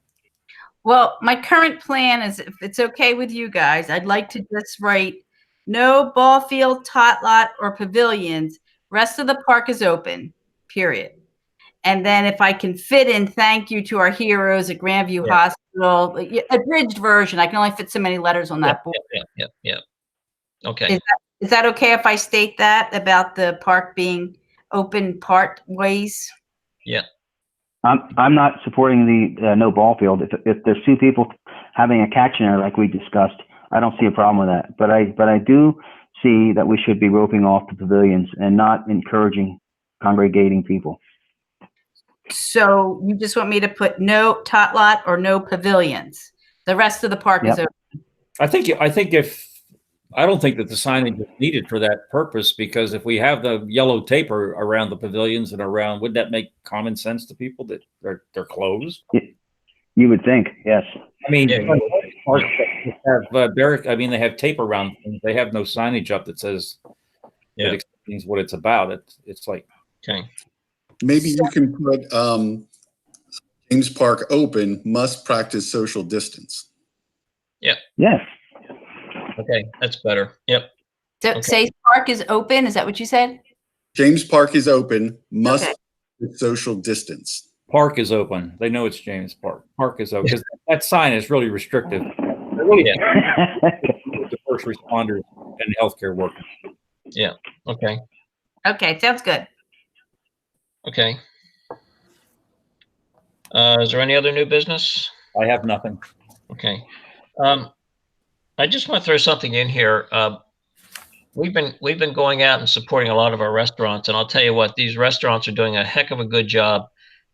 D: Well, my current plan is, if it's okay with you guys, I'd like to just write no ball field, tot lot, or pavilions. Rest of the park is open, period. And then if I can fit in, thank you to our heroes at Grandview Hospital, a bridged version. I can only fit so many letters on that board.
A: Yeah. Okay.
D: Is that okay if I state that about the park being open part ways?
A: Yeah.
B: I'm not supporting the no ball field. If there's two people having a catch in there like we discussed, I don't see a problem with that. But I do see that we should be roping off the pavilions and not encouraging congregating people.
D: So you just want me to put no tot lot or no pavilions? The rest of the park is open.
C: I don't think that the signage is needed for that purpose, because if we have the yellow tape around the pavilions and around, would that make common sense to people that they're closed?
B: You would think, yes.
C: I mean, parks they have tape around things. They have no signage up that says that explains what it's about. It's like,
A: okay.
E: Maybe you can put James Park open, must practice social distance.
A: Yeah.
B: Yes.
A: Okay, that's better. Yep.
D: So
A: Okay.
D: say park is open. Is that what you said?
E: James Park is open, must practice social distance.
C: park is open. They know it's James Park. Park is open because that sign is really restrictive. Really to first responders and healthcare workers.
A: Yeah. Okay.
D: Okay, sounds good.
A: Okay. Is there any other new business?
C: I have nothing.
A: Okay. I just want to throw something in here. We've been going out and supporting a lot of our restaurants, and I'll tell you what, these restaurants are doing a heck of a good job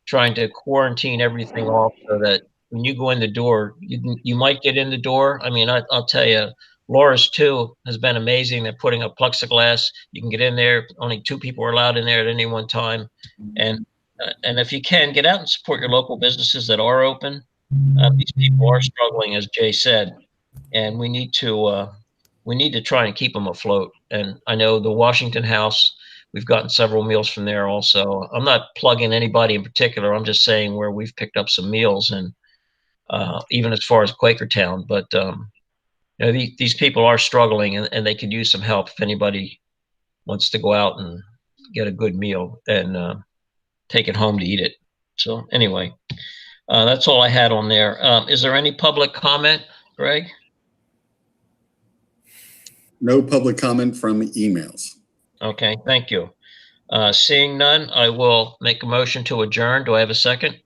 A: trying to quarantine everything off so that when you go in the door, you might get in the door. I mean, I'll tell you, Laura's too has been amazing. They're putting up plexiglass. You can get in there. Only 2 people are allowed in there at any one time. And if you can, get out and support your local businesses that are open. These people are struggling, as Jay said, and we need to try and keep them afloat. And I know the Washington House, we've gotten several meals from there also. I'm not plugging anybody in particular. I'm just saying where we've picked up some meals, and even as far as Quakertown. But you know, these people are struggling, and they could use some help if anybody wants to go out and get a good meal and take it home to eat it. So anyway, that's all I had on there. Is there any public comment, Greg?
E: No public comment from emails.
A: Okay, thank you. Seeing none, I will make a motion to adjourn. Do I have a second?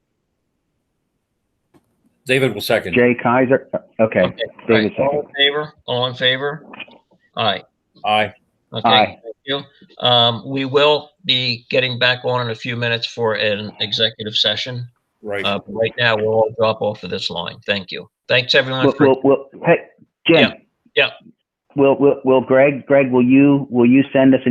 C: David will second.
B: Jay Kaiser. Okay.
A: Okay,
B: David
A: all
B: second.
A: in favor? All in favor? Aye.
C: Aye.
A: Okay,
B: Aye.
A: thank you. We will be getting back on in a few minutes for an executive session.
C: Right.
A: Right now, we'll all drop off of this line. Thank you. Thanks, everyone.
B: Hey, Jim.
A: Yeah.
B: Will Greg, will you send us an